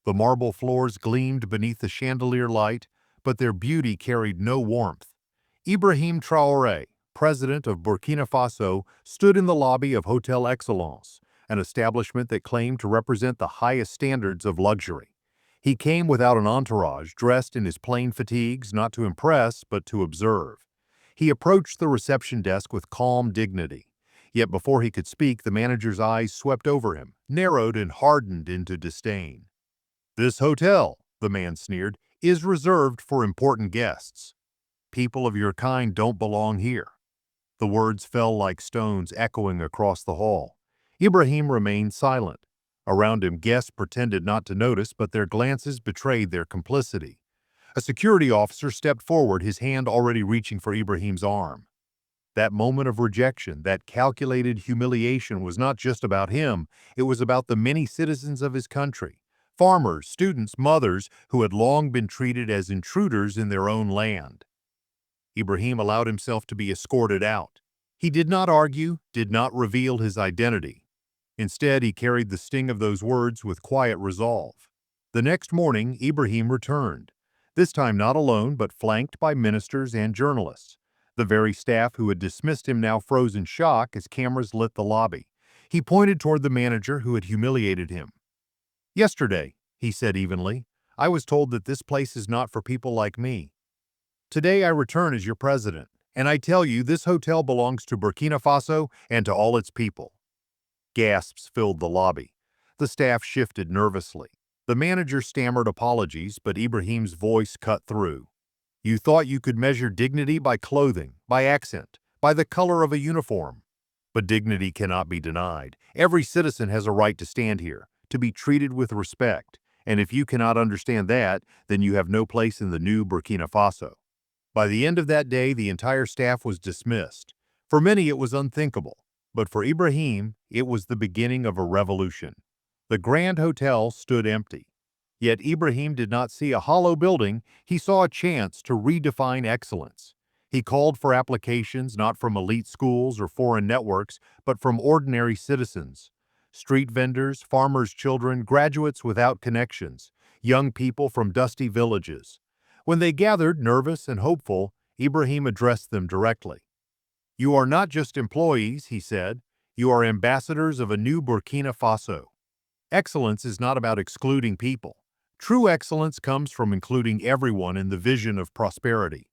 The marble floors gleamed beneath the chandelier light, but their beauty carried no warmth. Ibrahim Traoré, president of Burkina Faso, stood in the lobby of Hotel Excellence, an establishment that claimed to represent the highest standards of luxury. He came without an entourage, dressed in his plain fatigues, not to impress, but to observe. He approached the reception desk with calm dignity. Yet before he could speak, the manager's eyes swept over him, narrowed and hardened into disdain. "This hotel," the man sneered, "is reserved for important guests. People of your kind don't belong here." The words fell like stones echoing across the hall. Ibrahim remained silent. Around him, guests pretended not to notice, but their glances betrayed their complicity. A security officer stepped forward, his hand already reaching for Ibrahim's arm. That moment of rejection, that calculated humiliation, was not just about him, it was about the many citizens of his country. Farmers, students, mothers who had long been treated as intruders in their own land. Ibrahim allowed himself to be escorted out. He did not argue, did not reveal his identity. Instead, he carried the sting of those words with quiet resolve. The next morning, Ibrahim returned, this time not alone, but flanked by ministers and journalists. The very staff who had dismissed him now froze in shock as cameras lit the lobby. He pointed toward the manager who had humiliated him. "Yesterday," he said evenly, "I was told that this place is not for people like me. Today I return as your president, and I tell you this hotel belongs to Burkina Faso and to all its people." Gasps filled the lobby. The staff shifted nervously. The manager stammered apologies, but Ibrahim's voice cut through. "You thought you could measure dignity by clothing, by accent, by the color of a uniform. But dignity cannot be denied. Every citizen has a right to stand here, to be treated with respect, and if you cannot understand that, then you have no place in the new Burkina Faso." By the end of that day, the entire staff was dismissed. For many, it was unthinkable, but for Ibrahim, it was the beginning of a revolution. The Grand Hotel stood empty. Yet Ibrahim did not see a hollow building, he saw a chance to redefine excellence. He called for applications not from elite schools or foreign networks, but from ordinary citizens. Street vendors, farmers' children, graduates without connections, young people from dusty villages. When they gathered, nervous and hopeful, Ibrahim addressed them directly. "You are not just employees," he said. "You are ambassadors of a new Burkina Faso. Excellence is not about excluding people. True excellence comes from including everyone in the vision of prosperity."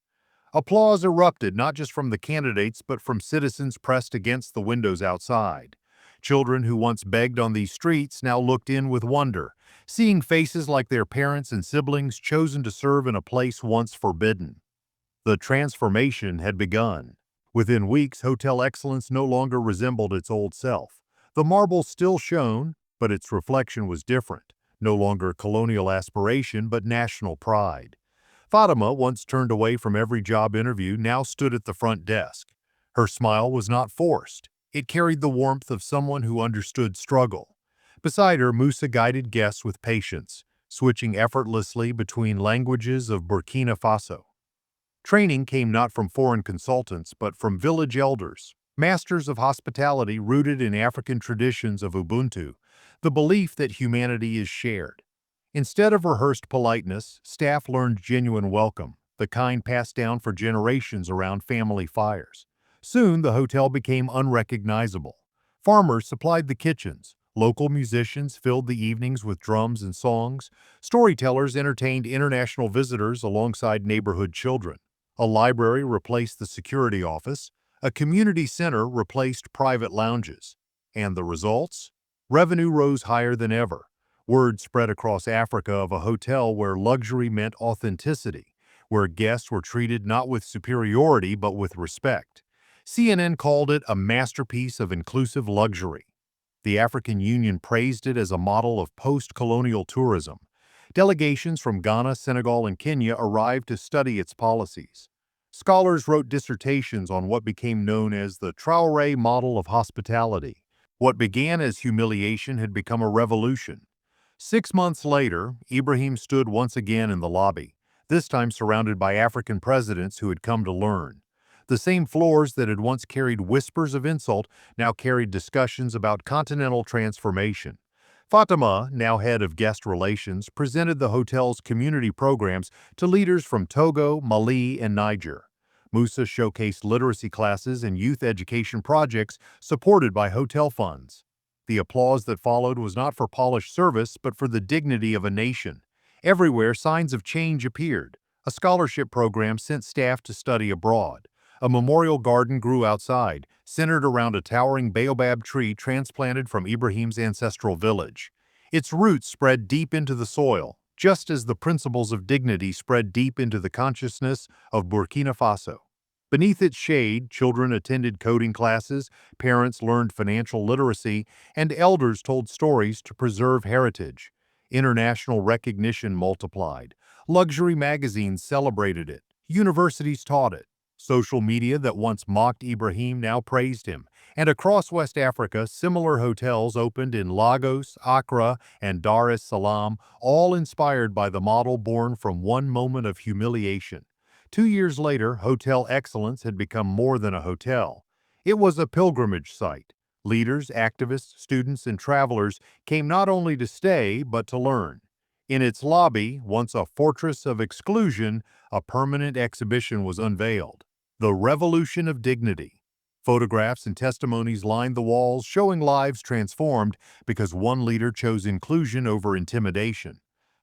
Applause erupted not just from the candidates but from citizens pressed against the windows outside. Children who once begged on these streets now looked in with wonder, seeing faces like their parents and siblings chosen to serve in a place once forbidden. The transformation had begun. Within weeks, Hotel Excellence no longer resembled its old self. The marble still shone, but its reflection was different. No longer colonial aspiration, but national pride. Fatima, once turned away from every job interview, now stood at the front desk. Her smile was not forced. It carried the warmth of someone who understood struggle. Beside her, Musa guided guests with patience, switching effortlessly between languages of Burkina Faso. Training came not from foreign consultants, but from village elders, masters of hospitality rooted in African traditions of Ubuntu, the belief that humanity is shared. Instead of rehearsed politeness, staff learned genuine welcome, the kind passed down for generations around family fires. Soon, the hotel became unrecognizable. Farmers supplied the kitchens, local musicians filled the evenings with drums and songs, storytellers entertained international visitors alongside neighborhood children. A library replaced the security office, a community center replaced private lounges. And the results? Revenue rose higher than ever. Word spread across Africa of a hotel where luxury meant authenticity, where guests were treated not with superiority but with respect. CNN called it a masterpiece of inclusive luxury. The African Union praised it as a model of post-colonial tourism. Delegations from Ghana, Senegal, and Kenya arrived to study its policies. Scholars wrote dissertations on what became known as the Traoré model of hospitality. What began as humiliation had become a revolution. 6 months later, Ibrahim stood once again in the lobby, this time surrounded by African presidents who had come to learn. The same floors that had once carried whispers of insult now carried discussions about continental transformation. Fatima, now head of guest relations, presented the hotel's community programs to leaders from Togo, Mali, and Niger. Musa showcased literacy classes and youth education projects supported by hotel funds. The applause that followed was not for polished service, but for the dignity of a nation. Everywhere, signs of change appeared. A scholarship program sent staff to study abroad. A memorial garden grew outside, centered around a towering baobab tree transplanted from Ibrahim's ancestral village. Its roots spread deep into the soil, just as the principles of dignity spread deep into the consciousness of Burkina Faso. Beneath its shade, children attended coding classes, parents learned financial literacy, and elders told stories to preserve heritage. International recognition multiplied. Luxury magazines celebrated it. Universities taught it. Social media that once mocked Ibrahim now praised him, and across West Africa, similar hotels opened in Lagos, Accra, and Dar es Salaam, all inspired by the model born from one moment of humiliation. 2 years later, Hotel Excellence had become more than a hotel. It was a pilgrimage site. Leaders, activists, students, and travelers came not only to stay, but to learn. In its lobby, once a fortress of exclusion, a permanent exhibition was unveiled. The Revolution of Dignity. Photographs and testimonies lined the walls, showing lives transformed because one leader chose inclusion over intimidation.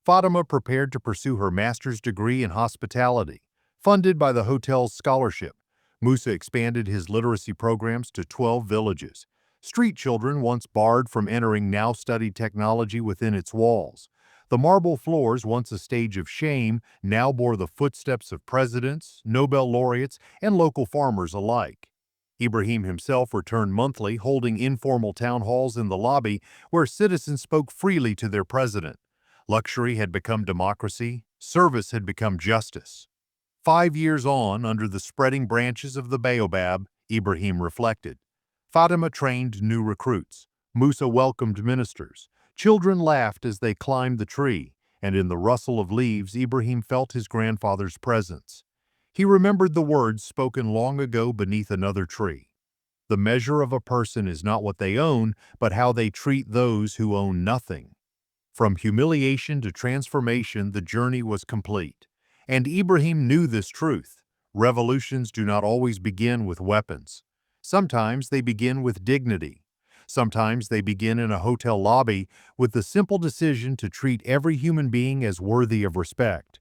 Fatima prepared to pursue her master's degree in hospitality. Funded by the hotel's scholarship, Musa expanded his literacy programs to 12 villages. Street children, once barred from entering, now studied technology within its walls. The marble floors, once a stage of shame, now bore the footsteps of presidents, Nobel laureates, and local farmers alike. Ibrahim himself returned monthly, holding informal town halls in the lobby where citizens spoke freely to their president. Luxury had become democracy, service had become justice. 5 years on, under the spreading branches of the baobab, Ibrahim reflected. Fatima trained new recruits. Musa welcomed ministers. Children laughed as they climbed the tree, and in the rustle of leaves, Ibrahim felt his grandfather's presence. He remembered the words spoken long ago beneath another tree. The measure of a person is not what they own, but how they treat those who own nothing. From humiliation to transformation, the journey was complete. And Ibrahim knew this truth. Revolutions do not always begin with weapons. Sometimes they begin with dignity. Sometimes they begin in a hotel lobby with the simple decision to treat every human being as worthy of respect.